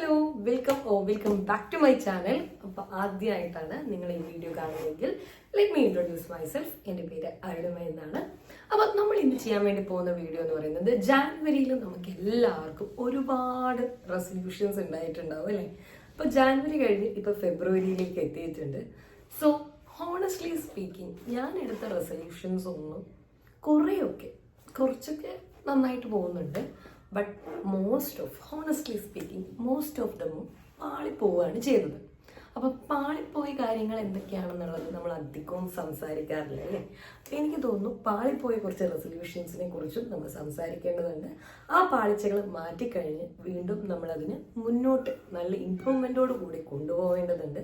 Hello welcome back to my channel. അപ്പോൾ ആദ്യമായിട്ടാണ് നിങ്ങൾ ഈ വീഡിയോ കാണുന്നതെങ്കിൽ ലെറ്റ് മീ ഇൻട്രൊഡ്യൂസ് മൈസെൽഫ്. എൻ്റെ പേര് അരുണിമ എന്നാണ്. അപ്പോൾ നമ്മൾ ഇന്ന് ചെയ്യാൻ വേണ്ടി പോകുന്ന വീഡിയോ എന്ന് പറയുന്നത് ജാനുവരിയിൽ നമുക്ക് എല്ലാവർക്കും ഒരുപാട് റെസൊല്യൂഷൻസ് ഉണ്ടായിട്ടുണ്ടാവും അല്ലേ. അപ്പോൾ ജാനുവരി കഴിഞ്ഞ് ഇപ്പോൾ ഫെബ്രുവരിയിലേക്ക് എത്തിയിട്ടുണ്ട്. സോ ഹോണസ്റ്റ്ലി സ്പീക്കിംഗ് ഞാൻ എടുത്ത റെസൊല്യൂഷൻസ് ഒന്നും കുറച്ചൊക്കെ നന്നായിട്ട് പോകുന്നുണ്ട്. But honestly speaking most of ദമും പാളിപ്പോവുകയാണ് ചെയ്തത്. അപ്പോൾ പാളിപ്പോയ കാര്യങ്ങൾ എന്തൊക്കെയാണെന്നുള്ളത് നമ്മൾ അധികവും സംസാരിക്കാറില്ല അല്ലേ. എനിക്ക് തോന്നുന്നു പാളിപ്പോയ കുറച്ച് റെസൊല്യൂഷൻസിനെ കുറിച്ചും നമ്മൾ സംസാരിക്കേണ്ടതുണ്ട്. ആ പാളിച്ചകൾ മാറ്റിക്കഴിഞ്ഞ് വീണ്ടും നമ്മളതിന് മുന്നോട്ട് നല്ല ഇമ്പ്രൂവ്മെൻറ്റോട് കൂടി കൊണ്ടുപോകേണ്ടതുണ്ട്.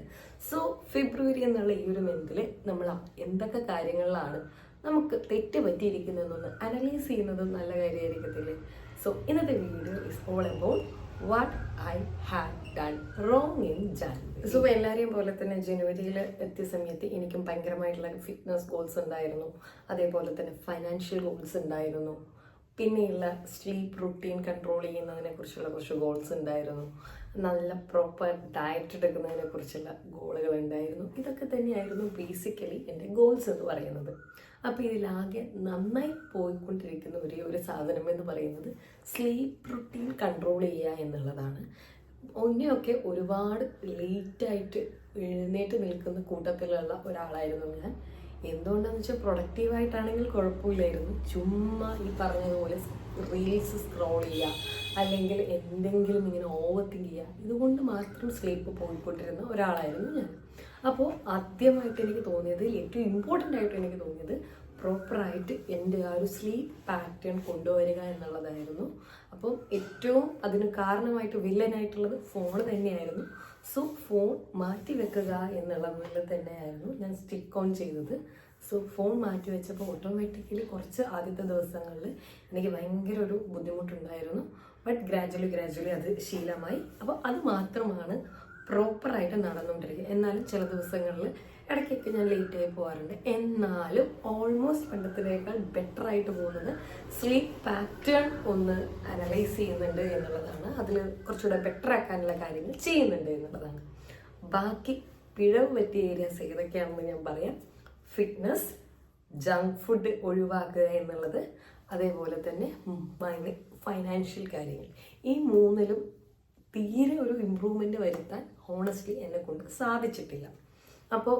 സോ ഫെബ്രുവരി എന്നുള്ള ഈ ഒരു മന്തിൽ നമ്മൾ എന്തൊക്കെ കാര്യങ്ങളിലാണ് നമുക്ക് തെറ്റ് പറ്റിയിരിക്കുന്നതെന്നൊന്ന് അനലൈസ് ചെയ്യുന്നത് നല്ല കാര്യമായിരിക്കത്തില്ലേ. സോ ഇന്നത്തെ video is all about what I had done wrong in January. So എല്ലാവരെയും പോലെ തന്നെ ജനുവരിയിൽ എത്തിയ സമയത്ത് എനിക്കും ഭയങ്കരമായിട്ടുള്ള ഫിറ്റ്നസ് ഗോൾസ് ഉണ്ടായിരുന്നു. അതേപോലെ തന്നെ ഫൈനാൻഷ്യൽ ഗോൾസ് ഉണ്ടായിരുന്നു. പിന്നെയുള്ള സ്ലീപ്പ് റുട്ടീൻ കൺട്രോൾ ചെയ്യുന്നതിനെ കുറിച്ചുള്ള കുറച്ച് ഗോൾസ് ഉണ്ടായിരുന്നു. നല്ല പ്രോപ്പർ ഡയറ്റ് എടുക്കുന്നതിനെ കുറിച്ചുള്ള ഗോളുകൾ ഉണ്ടായിരുന്നു. ഇതൊക്കെ തന്നെയായിരുന്നു ബേസിക്കലി എൻ്റെ ഗോൾസ് എന്ന് പറയുന്നത്. അപ്പോൾ ഇതിലാകെ നന്നായി പോയിക്കൊണ്ടിരിക്കുന്ന ഒരു സാധനം എന്ന് പറയുന്നത് സ്ലീപ്പ് റുട്ടീൻ കൺട്രോൾ ചെയ്യുക എന്നുള്ളതാണ്. ഒന്നെയൊക്കെ ഒരുപാട് ലേറ്റായിട്ട് എഴുന്നേറ്റ് നിൽക്കുന്ന കൂട്ടത്തിലുള്ള ഒരാളായിരുന്നു ഞാൻ. എന്തുകൊണ്ടാന്ന് വെച്ചാൽ പ്രൊഡക്റ്റീവായിട്ടാണെങ്കിൽ കുഴപ്പമില്ലായിരുന്നു. ചുമ്മാ ഈ പറഞ്ഞതുപോലെ റീൽസ് സ്ക്രോൾ ചെയ്യുക അല്ലെങ്കിൽ എന്തെങ്കിലും ഇങ്ങനെ ഓവർ തിങ്ക് ചെയ്യുക, ഇതുകൊണ്ട് മാത്രം സ്ലീപ്പ് പോയിക്കൊണ്ടിരുന്ന ഒരാളായിരുന്നു ഞാൻ. അപ്പോൾ ആദ്യമായിട്ട് എനിക്ക് തോന്നിയത്, ഏറ്റവും ഇമ്പോർട്ടൻ്റ് ആയിട്ട് എനിക്ക് തോന്നിയത് പ്രോപ്പറായിട്ട് എൻ്റെ ആ ഒരു സ്ലീപ്പ് പാറ്റേൺ കൊണ്ടുവരിക എന്നുള്ളതായിരുന്നു. അപ്പോൾ ഏറ്റവും അതിന് കാരണമായിട്ട് വില്ലനായിട്ടുള്ളത് ഫോൺ തന്നെയായിരുന്നു. സോ ഫോൺ മാറ്റി വെക്കുക എന്നുള്ളതിൽ തന്നെയായിരുന്നു ഞാൻ സ്റ്റിക്ക് ഓൺ ചെയ്തത്. സോ ഫോൺ മാറ്റി വെച്ചപ്പോൾ ഓട്ടോമാറ്റിക്കലി കുറച്ച് ആദ്യത്തെ ദിവസങ്ങളിൽ എനിക്ക് ഭയങ്കര ഒരു ബുദ്ധിമുട്ടുണ്ടായിരുന്നു. ബട്ട് ഗ്രാജുവലി അത് ശീലമായി. അപ്പോൾ അത് മാത്രമാണ് പ്രോപ്പറായിട്ട് നടന്നുകൊണ്ടിരിക്കുക. എന്നാലും ചില ദിവസങ്ങളിൽ ഇടയ്ക്കൊക്കെ ഞാൻ ലേറ്റായി പോകാറുണ്ട്. എന്നാലും ഓൾമോസ്റ്റ് പണ്ടത്തിനേക്കാൾ ബെറ്ററായിട്ട് പോകുന്നത് സ്ലീപ്പ് പാറ്റേൺ ഒന്ന് അനലൈസ് ചെയ്യുന്നുണ്ട് എന്നുള്ളതാണ്. അതിൽ കുറച്ചുകൂടെ ബെറ്റർ ആക്കാനുള്ള കാര്യങ്ങൾ ചെയ്യുന്നുണ്ട് എന്നുള്ളതാണ്. ബാക്കി പിഴവ് പറ്റിയ ഏരിയാസ് ഏതൊക്കെയാണെന്ന് ഞാൻ പറയാം. ഫിറ്റ്നസ്, ജങ്ക് ഫുഡ് ഒഴിവാക്കുക എന്നുള്ളത്, അതേപോലെ തന്നെ ഫൈനാൻഷ്യൽ കാര്യങ്ങൾ. ഈ മൂന്നിലും തീരെ ഒരു ഇമ്പ്രൂവ്മെൻ്റ് വരുത്താൻ ഹോണസ്റ്റ്ലി എന്നെ കൊണ്ട് സാധിച്ചിട്ടില്ല. അപ്പോൾ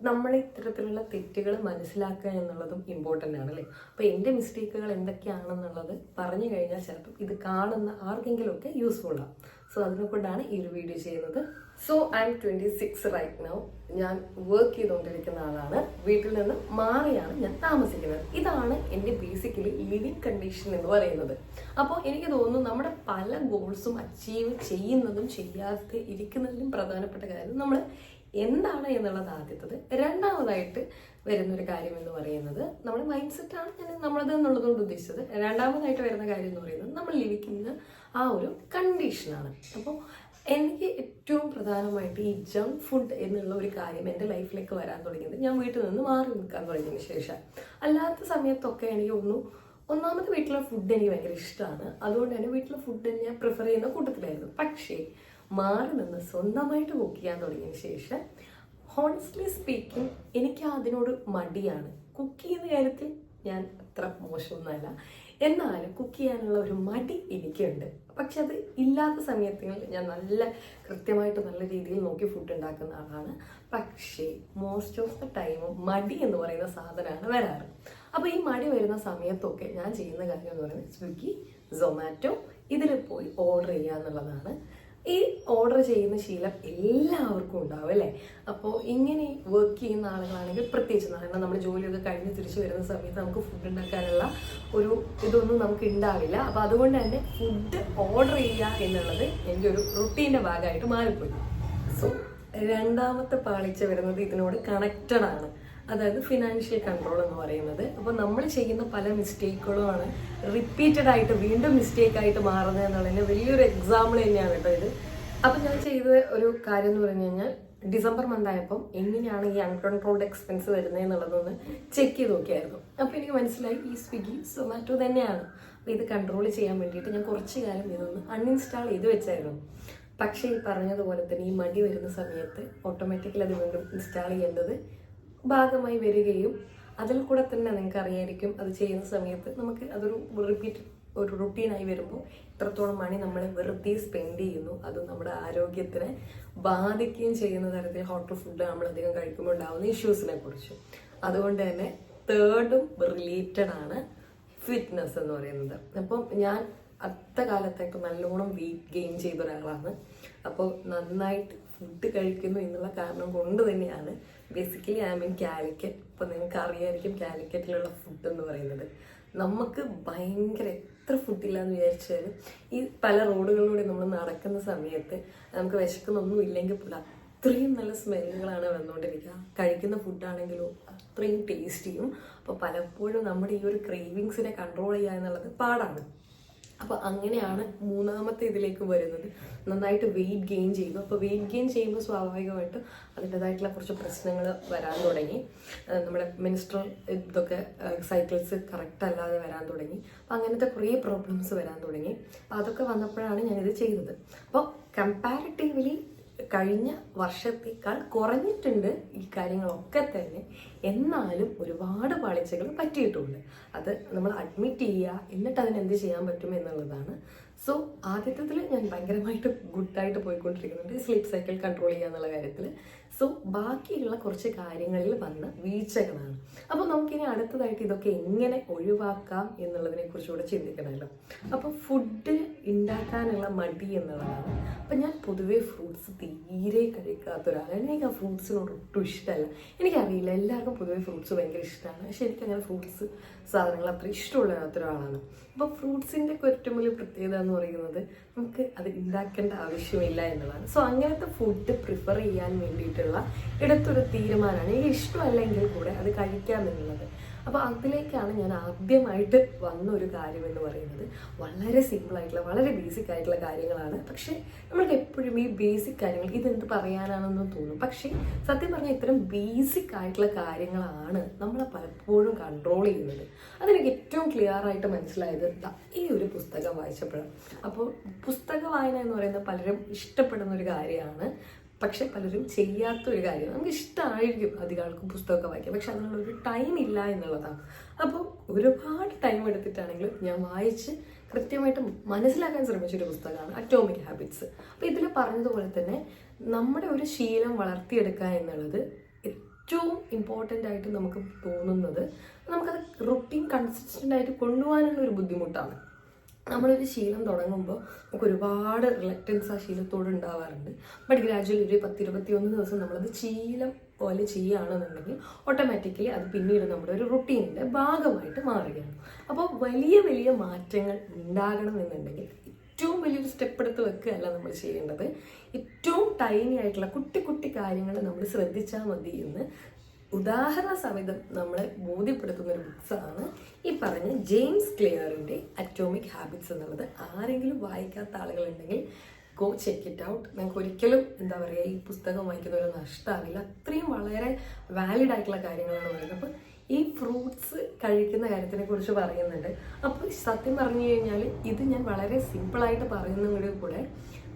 നമ്മൾ ഇത്തരത്തിലുള്ള തെറ്റുകൾ മനസ്സിലാക്കുക എന്നുള്ളതും ഇമ്പോർട്ടൻ്റ് ആണല്ലേ. അപ്പോൾ എൻ്റെ മിസ്റ്റേക്കുകൾ എന്തൊക്കെയാണെന്നുള്ളത് പറഞ്ഞു കഴിഞ്ഞാൽ ചിലപ്പോൾ ഇത് കാണുന്ന ആർക്കെങ്കിലുമൊക്കെ യൂസ്ഫുള്ളാണ്. സോ അതിനെക്കൊണ്ടാണ് ഈ ഒരു വീഡിയോ ചെയ്യുന്നത്. So I am 26 right now. ഞാൻ വർക്ക് ചെയ്തുകൊണ്ടിരിക്കുന്ന ആളാണ്. വീട്ടിൽ നിന്ന് മാറിയാണ് ഞാൻ താമസിക്കുന്നത്. ഇതാണ് എൻ്റെ ബേസിക്കലി ലിവിങ് കണ്ടീഷൻ എന്ന് പറയുന്നത്. അപ്പോൾ എനിക്ക് തോന്നുന്നു നമ്മുടെ പല ഗോൾസും അച്ചീവ് ചെയ്യുന്നതും ചെയ്യാതെ ഇരിക്കുന്നതിലും പ്രധാനപ്പെട്ട കാര്യം നമ്മൾ എന്താണ് എന്നുള്ളത് ആദ്യത്തത്. രണ്ടാമതായിട്ട് വരുന്നൊരു കാര്യം എന്ന് പറയുന്നത് നമ്മുടെ മൈൻഡ് സെറ്റാണ് ഞാൻ നമ്മളത് എന്നുള്ളതുകൊണ്ട് ഉദ്ദേശിച്ചത്. രണ്ടാമതായിട്ട് വരുന്ന കാര്യം എന്ന് പറയുന്നത് നമ്മൾ ലിവിക്കുന്ന ആ ഒരു കണ്ടീഷനാണ്. അപ്പോൾ എനിക്ക് ഏറ്റവും പ്രധാനമായിട്ട് ഈ ജങ്ക് ഫുഡ് എന്നുള്ള ഒരു കാര്യം എൻ്റെ ലൈഫിലേക്ക് വരാൻ തുടങ്ങിയത് ഞാൻ വീട്ടിൽ നിന്ന് മാറി നിൽക്കാൻ തുടങ്ങിയതിന് ശേഷം. അല്ലാത്ത സമയത്തൊക്കെ എനിക്ക് ഒന്നാമത് വീട്ടിലെ ഫുഡ് എനിക്ക് ഭയങ്കര ഇഷ്ടമാണ്. അതുകൊണ്ട് തന്നെ വീട്ടിലെ ഫുഡ് ഞാൻ പ്രിഫർ ചെയ്യുന്ന കൂട്ടത്തിലായിരുന്നു. പക്ഷേ മാറി നിന്ന് സ്വന്തമായിട്ട് കുക്ക് ചെയ്യാൻ തുടങ്ങിയതിന് ശേഷം ഹോണസ്റ്റ്ലി സ്പീക്കിംഗ് എനിക്ക് അതിനോട് മടിയാണ്. കുക്ക് ചെയ്യുന്ന കാര്യത്തിൽ ഞാൻ അത്ര മോശമൊന്നുമല്ല, എന്നാലും കുക്ക് ചെയ്യാനുള്ള ഒരു മടി എനിക്കുണ്ട്. പക്ഷെ അത് ഇല്ലാത്ത സമയങ്ങളിൽ ഞാൻ കൃത്യമായിട്ട് നല്ല രീതിയിൽ നോക്കി ഫുഡ് ഉണ്ടാക്കുന്ന ആളാണ്. പക്ഷേ മോസ്റ്റ് ഓഫ് ദ ടൈമും മടി എന്ന് പറയുന്ന സാധനമാണ് വരാറ്. അപ്പോൾ ഈ മടി വരുന്ന സമയത്തൊക്കെ ഞാൻ ചെയ്യുന്ന കാര്യം എന്ന് പറയുന്നത് സ്വിഗ്ഗി, സൊമാറ്റോ ഇതിൽ പോയി ഓർഡർ ചെയ്യുക എന്നുള്ളതാണ്. ഈ ഓർഡർ ചെയ്യുന്ന ശീലം എല്ലാവർക്കും ഉണ്ടാവും അല്ലേ. അപ്പോൾ ഇങ്ങനെ വർക്ക് ചെയ്യുന്ന ആളുകളാണെങ്കിൽ പ്രത്യേകിച്ച്, കാരണം നമ്മൾ ജോലിയൊക്കെ കഴിഞ്ഞ് തിരിച്ചു വരുന്ന സമയത്ത് നമുക്ക് ഫുഡ് ഉണ്ടാക്കാനുള്ള ഇതൊന്നും നമുക്ക് ഉണ്ടാവില്ല. അപ്പോൾ അതുകൊണ്ട് തന്നെ ഫുഡ് ഓർഡർ ചെയ്യുക എന്നുള്ളത് എൻ്റെ ഒരു റുട്ടീൻ്റെ ഭാഗമായിട്ട് മാറിപ്പോയി. സോ രണ്ടാമത്തെ പാളിച്ച വരുന്നത് ഇതിനോട് കണക്റ്റഡ് ആണ്. അതായത് ഫിനാൻഷ്യൽ കൺട്രോൾ എന്ന് പറയുന്നത്. അപ്പോൾ നമ്മൾ ചെയ്യുന്ന പല മിസ്റ്റേക്കുകളുമാണ് റിപ്പീറ്റഡ് ആയിട്ട് വീണ്ടും മിസ്റ്റേക്കായിട്ട് മാറുന്നത് എന്നുള്ളതിന് വലിയൊരു എക്സാമ്പിൾ തന്നെയാണ് കേട്ടോ ഇത്. അപ്പം ഞാൻ ചെയ്ത ഒരു കാര്യം എന്ന് പറഞ്ഞു കഴിഞ്ഞാൽ ഡിസംബർ മന്തായപ്പം എങ്ങനെയാണ് ഈ അൺകൺട്രോൾഡ് എക്സ്പെൻസ് വരുന്നത് എന്നുള്ളതൊന്ന് ചെക്ക് ചെയ്ത് നോക്കിയായിരുന്നു. അപ്പോൾ എനിക്ക് മനസ്സിലായി ഈ സ്വിഗ്ഗി, സൊമാറ്റോ തന്നെയാണ്. അപ്പോൾ ഇത് കൺട്രോൾ ചെയ്യാൻ വേണ്ടിയിട്ട് ഞാൻ കുറച്ച് കാലം ഇതൊന്ന് അൺഇൻസ്റ്റാൾ ചെയ്ത് വെച്ചായിരുന്നു. പക്ഷേ ഈ പറഞ്ഞതുപോലെ തന്നെ ഈ മടി വരുന്ന സമയത്ത് ഓട്ടോമാറ്റിക്കലി അത് വീണ്ടും ഇൻസ്റ്റാൾ ചെയ്യേണ്ടത് ഭാഗമായി വരികയും അതിൽ കൂടെ തന്നെ നിങ്ങൾക്ക് അറിയായിരിക്കും അത് ചെയ്യുന്ന സമയത്ത് നമുക്ക് അതൊരു റിപ്പീറ്റ് ഒരു റുട്ടീനായി വരുമ്പോൾ ഇത്രത്തോളം മണി നമ്മൾ വെറുതെ സ്പെൻഡ് ചെയ്യുന്നു, അത് നമ്മുടെ ആരോഗ്യത്തിനെ ബാധിക്കുകയും ചെയ്യുന്ന തരത്തിൽ ഹോട്ടൽ ഫുഡ് നമ്മൾ അധികം കഴിക്കുമ്പോൾ ഉണ്ടാകുന്ന ഇഷ്യൂസിനെ കുറിച്ച്. അതുകൊണ്ട് തന്നെ തേർഡും റിലേറ്റഡ് ആണ് ഫിറ്റ്നസ് എന്ന് പറയുന്നത്. അപ്പം ഞാൻ അടുത്ത കാലത്തായിട്ട് നല്ലോണം വെയിറ്റ് ഗെയിൻ ചെയ്ത ഒരാളാണ്. അപ്പോൾ നന്നായിട്ട് ഫുഡ് കഴിക്കുന്നു എന്നുള്ള കാരണം കൊണ്ട് തന്നെയാണ് ബേസിക്കലി ഐ മീൻ കാലിക്കറ്റ്. ഇപ്പോൾ നിങ്ങൾക്ക് അറിയാമായിരിക്കും കാലിക്കറ്റിലുള്ള ഫുഡ് എന്ന് പറയുന്നത് നമുക്ക് ഭയങ്കര എത്ര ഫുഡില്ലാന്ന് വിചാരിച്ചാലും ഈ പല റോഡുകളിലൂടെ നമ്മൾ നടക്കുന്ന സമയത്ത് നമുക്ക് വിശക്കുന്നൊന്നും ഇല്ലെങ്കിൽ പോലും അത്രയും നല്ല സ്മെല്ലുകളാണ് വന്നുകൊണ്ടിരിക്കുക. കഴിക്കുന്ന ഫുഡാണെങ്കിലും അത്രയും ടേസ്റ്റിയും. അപ്പോൾ പലപ്പോഴും നമ്മുടെ ഈ ഒരു ക്രേവിങ്സിനെ കൺട്രോൾ ചെയ്യുക എന്നുള്ളത് പാടാണ്. അപ്പോൾ അങ്ങനെയാണ് മൂന്നാമത്തെ ഇതിലേക്ക് വരുന്നത്. നന്നായിട്ട് വെയിറ്റ് ഗെയിൻ ചെയ്തു. അപ്പോൾ വെയിറ്റ് ഗെയിൻ ചെയ്യുമ്പോൾ സ്വാഭാവികമായിട്ടും അതിൻ്റെതായിട്ടുള്ള കുറച്ച് പ്രശ്നങ്ങൾ വരാൻ തുടങ്ങി. നമ്മുടെ മെൻസ്ട്രൽ ഇതൊക്കെ സൈക്കിൾസ് കറക്റ്റ് അല്ലാതെ വരാൻ തുടങ്ങി. അപ്പോൾ അങ്ങനത്തെ കുറേ പ്രോബ്ലംസ് വരാൻ തുടങ്ങി. അപ്പോൾ അതൊക്കെ വന്നപ്പോഴാണ് ഞാനിത് ചെയ്തത്. അപ്പോൾ കമ്പാരിറ്റീവ്ലി കഴിഞ്ഞ വർഷത്തേക്കാൾ കുറഞ്ഞിട്ടുണ്ട് ഈ കാര്യങ്ങളൊക്കെ തന്നെ. എന്നാലും ഒരുപാട് പാളിച്ചകൾ പറ്റിയിട്ടുണ്ട്. അത് നമ്മൾ അഡ്മിറ്റ് ചെയ്യുക, എന്നിട്ട് അതിനെന്ത് ചെയ്യാൻ പറ്റും എന്നുള്ളതാണ്. സോ ആദ്യത്തിൽ ഞാൻ ഭയങ്കരമായിട്ട് ഗുഡായിട്ട് പോയിക്കൊണ്ടിരിക്കുന്നുണ്ട് സ്ലീപ്പ് സൈക്കിൾ കൺട്രോൾ ചെയ്യുക എന്നുള്ള കാര്യത്തിൽ. സോ ബാക്കിയുള്ള കുറച്ച് കാര്യങ്ങളിൽ വന്ന വീഴ്ചകളാണ്. അപ്പോൾ നമുക്കിനി അടുത്തതായിട്ട് ഇതൊക്കെ എങ്ങനെ ഒഴിവാക്കാം എന്നുള്ളതിനെ കുറിച്ചുകൂടെ ചിന്തിക്കണമല്ലോ. അപ്പോൾ ഫുഡ് ഉണ്ടാക്കാനുള്ള മടി എന്നുള്ളതാണ്. അപ്പം ഞാൻ പൊതുവേ ഫ്രൂട്ട്സ് തീരെ കഴിക്കാത്ത ഒരാളാണ്. എനിക്ക് ആ ഫ്രൂട്ട്സിനോട് ഒട്ടും ഇഷ്ടമല്ല. എനിക്കറിയില്ല, എല്ലാവർക്കും പൊതുവേ ഫ്രൂട്ട്സ് ഭയങ്കര ഇഷ്ടമാണ്. പക്ഷെ എനിക്കങ്ങനെ ഫ്രൂട്ട്സ് സാധനങ്ങൾ അത്ര ഇഷ്ടമുള്ള ഒരാളാണ്. അപ്പോൾ ഫ്രൂട്ട്സിൻ്റെ ഏറ്റവും വലിയ പ്രത്യേകത എന്ന് പറയുന്നത് നമുക്ക് അത് ഉണ്ടാക്കേണ്ട ആവശ്യമില്ല എന്നുള്ളതാണ്. സോ അങ്ങനത്തെ ഫുഡ് പ്രിഫർ ചെയ്യാൻ വേണ്ടിയിട്ടുള്ള എടുത്തൊരു തീരുമാനമാണ്. എനിക്ക് ഇഷ്ടമല്ലെങ്കിൽ കൂടെ അത് കഴിക്കാമെന്നുള്ളത്. അപ്പോൾ അതിലേക്കാണ് ഞാൻ ആദ്യമായിട്ട് വന്ന ഒരു കാര്യം എന്ന് പറയുന്നത്. വളരെ സിമ്പിളായിട്ടുള്ള വളരെ ബേസിക് ആയിട്ടുള്ള കാര്യങ്ങളാണ്. പക്ഷേ നമ്മൾക്ക് എപ്പോഴും ഈ ബേസിക് കാര്യങ്ങൾ ഇതെന്ത് പറയാനാണെന്ന് തോന്നും. പക്ഷേ സത്യം പറഞ്ഞാൽ ഇത്തരം ബേസിക് ആയിട്ടുള്ള കാര്യങ്ങളാണ് നമ്മളെ പലപ്പോഴും കൺട്രോൾ ചെയ്യുന്നത്. അതെനിക്ക് ഏറ്റവും ക്ലിയർ ആയിട്ട് മനസ്സിലായത് ഈ ഒരു പുസ്തകം വായിച്ചപ്പോഴാണ്. അപ്പോൾ പുസ്തക വായന എന്ന് പറയുന്നത് പലരും ഇഷ്ടപ്പെടുന്ന ഒരു കാര്യമാണ്. പക്ഷെ പലരും ചെയ്യാത്തൊരു കാര്യമാണ്. നമുക്ക് ഇഷ്ടമായിരിക്കും അധികം ആൾക്കും പുസ്തകമൊക്കെ വായിക്കാം, പക്ഷെ അതിനുള്ളൊരു ടൈം ഇല്ല എന്നുള്ളതാണ്. അപ്പോൾ ഒരുപാട് ടൈം എടുത്തിട്ടാണെങ്കിലും ഞാൻ വായിച്ച് കൃത്യമായിട്ട് മനസ്സിലാക്കാൻ ശ്രമിച്ചൊരു പുസ്തകമാണ് അറ്റോമിക് ഹാബിറ്റ്സ്. അപ്പോൾ ഇതിൽ പറഞ്ഞതുപോലെ തന്നെ നമ്മുടെ ഒരു ശീലം വളർത്തിയെടുക്കുക എന്നുള്ളത് ഏറ്റവും ഇമ്പോർട്ടൻ്റ് ആയിട്ട് നമുക്ക് തോന്നുന്നത് നമുക്കത് റുട്ടീൻ കൺസിസ്റ്റൻ്റ് ആയിട്ട് കൊണ്ടുപോകാനുള്ള ഒരു ബുദ്ധിമുട്ടാണ്. നമ്മളൊരു ശീലം തുടങ്ങുമ്പോൾ നമുക്ക് ഒരുപാട് റിലക്റ്റൻസ് ആ ശീലത്തോട് ഉണ്ടാവാറുണ്ട്. ബട്ട് ഗ്രാജുവലി ഒരു 10-21 ദിവസം നമ്മളത് ശീലം പോലെ ചെയ്യുകയാണെന്നുണ്ടെങ്കിൽ ഓട്ടോമാറ്റിക്കലി അത് പിന്നീട് നമ്മുടെ ഒരു റുട്ടീനിൻ്റെ ഭാഗമായിട്ട് മാറുകയാണ്. അപ്പോൾ വലിയ വലിയ മാറ്റങ്ങൾ ഉണ്ടാകണമെന്നുണ്ടെങ്കിൽ ഏറ്റവും വലിയൊരു സ്റ്റെപ്പ് എടുത്ത് വെക്കുകയല്ല നമ്മൾ ചെയ്യേണ്ടത്. ഏറ്റവും ടൈനി ആയിട്ടുള്ള കുട്ടി കുട്ടി കാര്യങ്ങൾ നമ്മൾ ശ്രദ്ധിച്ചാൽ മതി എന്ന് ഉദാഹരണ സഹിതം നമ്മളെ ബോധ്യപ്പെടുത്തുന്ന ഒരു ബുക്സാണ് ഈ പറഞ്ഞ ജെയിംസ് ക്ലിയറിൻ്റെ അറ്റോമിക് ഹാബിറ്റ്സ് എന്നുള്ളത്. ആരെങ്കിലും വായിക്കാത്ത ആളുകളുണ്ടെങ്കിൽ ഗോ ചെക്ക് ഇറ്റ് ഔട്ട്. നിങ്ങൾക്ക് ഒരിക്കലും എന്താ പറയുക ഈ പുസ്തകം വായിക്കുന്ന ഒരു നഷ്ടമാവില്ല. അത്രയും വളരെ വാലിഡ് ആയിട്ടുള്ള കാര്യങ്ങളാണ് പറയുന്നത്. അപ്പോൾ ഈ ഫ്രൂട്ട്സ് കഴിക്കുന്ന കാര്യത്തിനെ കുറിച്ച് പറയുന്നുണ്ട്. അപ്പോൾ സത്യം പറഞ്ഞു കഴിഞ്ഞാൽ ഇത് ഞാൻ വളരെ സിമ്പിളായിട്ട് പറയുന്നതിലൂടെ കൂടെ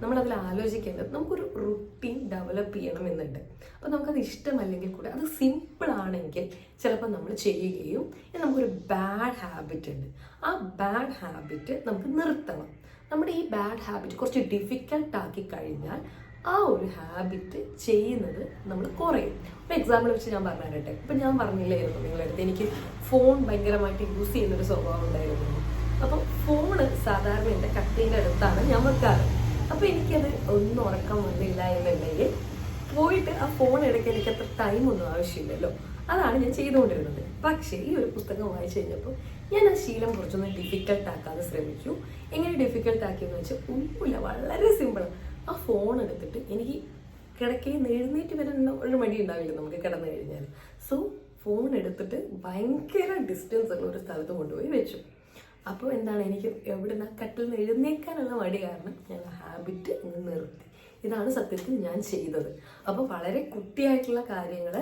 നമ്മളതിൽ ആലോചിക്കേണ്ടത് നമുക്കൊരു റുട്ടീൻ ഡെവലപ്പ് ചെയ്യണമെന്നുണ്ട്. അപ്പോൾ നമുക്കത് ഇഷ്ടമല്ലെങ്കിൽ കൂടെ അത് സിമ്പിളാണെങ്കിൽ ചിലപ്പോൾ നമ്മൾ ചെയ്യുകയും നമുക്കൊരു ബാഡ് ഹാബിറ്റ് ഉണ്ട്. ആ ബാഡ് ഹാബിറ്റ് നമുക്ക് നിർത്തണം. നമ്മുടെ ഈ ബാഡ് ഹാബിറ്റ് കുറച്ച് ഡിഫിക്കൽട്ട് ആക്കി കഴിഞ്ഞാൽ ആ ഒരു ഹാബിറ്റ് ചെയ്യുന്നത് നമ്മൾ കുറയും. ഒരു എക്സാമ്പിൾ വെച്ച് ഞാൻ പറഞ്ഞു തരട്ടെ. ഇപ്പം ഞാൻ പറഞ്ഞില്ലായിരുന്നു നിങ്ങളടുത്ത് എനിക്ക് ഫോൺ ഭയങ്കരമായിട്ട് യൂസ് ചെയ്യുന്നൊരു സ്വഭാവം ഉണ്ടായിരുന്നു. അപ്പം ഫോണ് സാധാരണ എൻ്റെ കട്ടിൻ്റെ അടുത്താണ് ഞാൻ വെക്കാറ്. അപ്പോൾ എനിക്കത് ഒന്നും ഉറക്കം വന്നില്ല എന്നുണ്ടെങ്കിൽ പോയിട്ട് ആ ഫോൺ എടുക്കാൻ എനിക്ക് അത്ര ടൈമൊന്നും ആവശ്യമില്ലല്ലോ. അതാണ് ഞാൻ ചെയ്തുകൊണ്ടിരുന്നത്. പക്ഷേ ഈ ഒരു പുസ്തകം വായിച്ചു കഴിഞ്ഞപ്പോൾ ഞാൻ ആ ശീലം കുറച്ചൊന്ന് ഡിഫിക്കൽട്ട് ആക്കാതെ ശ്രമിച്ചു. എങ്ങനെ ഡിഫിക്കൽട്ട് ആക്കിയെന്ന് വെച്ചാൽ ഒന്നുമില്ല, വളരെ സിമ്പിൾ. ആ ഫോൺ എടുത്തിട്ട് എനിക്ക് കിടക്കയിൽ നിന്ന് എഴുന്നേറ്റ് വരുന്ന ഒരു മടി ഉണ്ടാവില്ല നമുക്ക് കിടന്നു കഴിഞ്ഞാൽ. സോ ഫോൺ എടുത്തിട്ട് ഭയങ്കര ഡിസ്റ്റൻസ് ഉള്ള ഒരു സ്ഥലത്ത് കൊണ്ടുപോയി വെച്ചു. അപ്പോൾ എന്താണ്, എനിക്ക് എവിടെ നിന്ന് കട്ടിൽ നിന്ന് എഴുന്നേക്കാനുള്ള മടി കാരണം ഞാൻ ആ ഹാബിറ്റ് നിർത്തി. ഇതാണ് സത്യത്തിൽ ഞാൻ ചെയ്തത്. അപ്പോൾ വളരെ കുട്ടിയായിട്ടുള്ള കാര്യങ്ങൾ,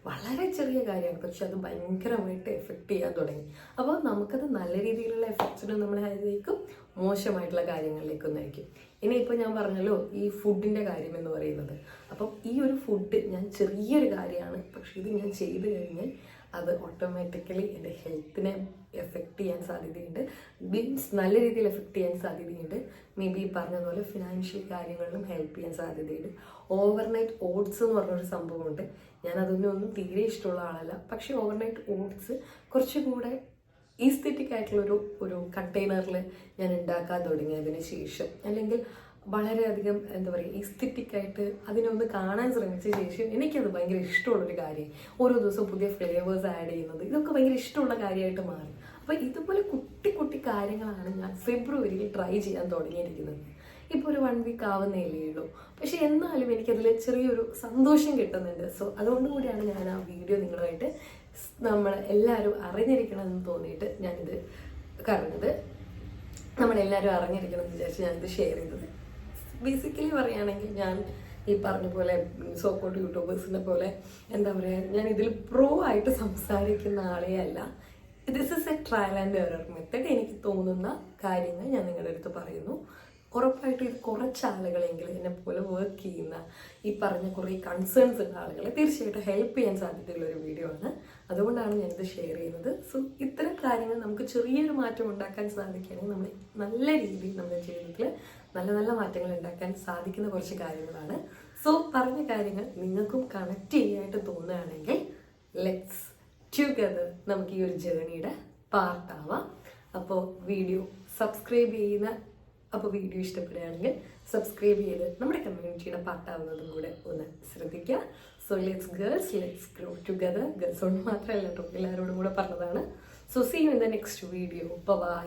വളരെ ചെറിയ കാര്യമാണ്, പക്ഷെ അത് ഭയങ്കരമായിട്ട് എഫക്റ്റ് ചെയ്യാൻ തുടങ്ങി. അപ്പോൾ നമുക്കത് നല്ല രീതിയിലുള്ള എഫക്ട്സിനും നമ്മളെ അതിലേക്കും മോശമായിട്ടുള്ള കാര്യങ്ങളിലേക്കൊന്നും ആയിരിക്കും. ഇനിയിപ്പോൾ ഞാൻ പറഞ്ഞല്ലോ ഈ ഫുഡിൻ്റെ കാര്യം എന്ന് പറയുന്നത്. അപ്പം ഈ ഒരു ഫുഡ് ഞാൻ ചെറിയൊരു കാര്യമാണ്, പക്ഷെ ഇത് ഞാൻ ചെയ്ത് കഴിഞ്ഞാൽ അത് ഓട്ടോമാറ്റിക്കലി എൻ്റെ ഹെൽത്തിനെ എഫക്റ്റ് ചെയ്യാൻ സാധ്യതയുണ്ട്. മീൻസ് നല്ല രീതിയിൽ എഫക്റ്റ് ചെയ്യാൻ സാധ്യതയുണ്ട്. മേ ബി പറഞ്ഞതുപോലെ ഫിനാൻഷ്യൽ കാര്യങ്ങളിലും ഹെൽപ്പ് ചെയ്യാൻ സാധ്യതയുണ്ട്. ഓവർനൈറ്റ് ഓട്സ് എന്ന് പറഞ്ഞൊരു സംഭവമുണ്ട്. ഞാൻ അതൊന്നും തീരെ ഇഷ്ടമുള്ള ആളല്ല, പക്ഷേ ഓവർനൈറ്റ് ഓട്സ് കുറച്ചുകൂടെ ഈസ്തെറ്റിക് ആയിട്ടുള്ളൊരു കണ്ടെയ്നറിൽ ഞാൻ ഉണ്ടാക്കാൻ തുടങ്ങിയതിന് ശേഷം, അല്ലെങ്കിൽ വളരെയധികം എന്താ പറയുക ഈസ്തെറ്റിക്കായിട്ട് അതിനൊന്ന് കാണാൻ ശ്രമിച്ച ശേഷം എനിക്കത് ഭയങ്കര ഇഷ്ടമുള്ളൊരു കാര്യം. ഓരോ ദിവസവും പുതിയ ഫ്ലേവേഴ്സ് ആഡ് ചെയ്യുന്നത്, ഇതൊക്കെ ഭയങ്കര ഇഷ്ടമുള്ള കാര്യമായിട്ട് മാറി. അപ്പോൾ ഇതുപോലെ കുട്ടി കുട്ടി കാര്യങ്ങളാണ് ഞാൻ ഫെബ്രുവരിയിൽ ട്രൈ ചെയ്യാൻ തുടങ്ങിയിരിക്കുന്നത്. ഇപ്പോൾ ഒരു 1 വീക്ക് ആവുന്നേലേ ഉള്ളൂ, പക്ഷെ എന്നാലും എനിക്കതിൽ ചെറിയൊരു സന്തോഷം കിട്ടുന്നുണ്ട്. സോ അതുകൊണ്ട് കൂടിയാണ് ഞാൻ ആ വീഡിയോ നിങ്ങളുമായിട്ട് നമ്മൾ എല്ലാവരും അറിഞ്ഞിരിക്കണമെന്ന് തോന്നിയിട്ട് ഞാനിത് പറഞ്ഞത്, നമ്മളെല്ലാവരും അറിഞ്ഞിരിക്കണം എന്ന് വിചാരിച്ച് ഞാനിത് ഷെയർ ചെയ്തത്. ബേസിക്കലി പറയുകയാണെങ്കിൽ ഞാൻ ഈ പറഞ്ഞ പോലെ സോക്കോട്ട് യൂട്യൂബേഴ്സിനെ പോലെ എന്താ പറയുക, ഞാൻ ഇതിൽ പ്രോ ആയിട്ട് സംസാരിക്കുന്ന ആളേ അല്ല. This is A trial and error method. എനിക്ക് തോന്നുന്ന കാര്യങ്ങൾ ഞാൻ നിങ്ങളുടെ അടുത്ത് പറയുന്നു. ഉറപ്പായിട്ടും ഇത് കുറച്ച് ആളുകളെങ്കിലും എന്നെ പോലെ വർക്ക് ചെയ്യുന്ന ഈ പറഞ്ഞ കുറേ കൺസേൺസ് ഉള്ള ആളുകളെ തീർച്ചയായിട്ടും ഹെൽപ്പ് ചെയ്യാൻ സാധ്യതയുള്ള ഒരു വീഡിയോ ആണ്. അതുകൊണ്ടാണ് ഞാനിത് ഷെയർ ചെയ്യുന്നത്. സോ ഇത്തരം കാര്യങ്ങൾ നമുക്ക് ചെറിയൊരു മാറ്റം ഉണ്ടാക്കാൻ സാധിക്കുകയാണെങ്കിൽ നമ്മൾ നല്ല രീതിയിൽ നമ്മുടെ ജീവിതത്തിൽ നല്ല നല്ല മാറ്റങ്ങൾ ഉണ്ടാക്കാൻ സാധിക്കുന്ന കുറച്ച് കാര്യങ്ങളാണ്. സോ പറഞ്ഞ കാര്യങ്ങൾ നിങ്ങൾക്കും കണക്ട് ചെയ്യാനായിട്ട് തോന്നുകയാണെങ്കിൽ ലെറ്റ്സ് ടുഗദർ നമുക്ക് ഈ ഒരു ജേർണിയുടെ പാർട്ടാവാം. അപ്പോൾ വീഡിയോ ഇഷ്ടപ്പെടുകയാണെങ്കിൽ സബ്സ്ക്രൈബ് ചെയ്ത് നമ്മുടെ കമ്മ്യൂണിറ്റിയുടെ പാർട്ടാവുന്നതും കൂടെ ഒന്ന് ശ്രദ്ധിക്കുക. So let's grow together. ഗേൾസോട് മാത്രമല്ല കേട്ടോ, എല്ലാവരോടും കൂടെ പറഞ്ഞതാണ്. So see you in the next video. By.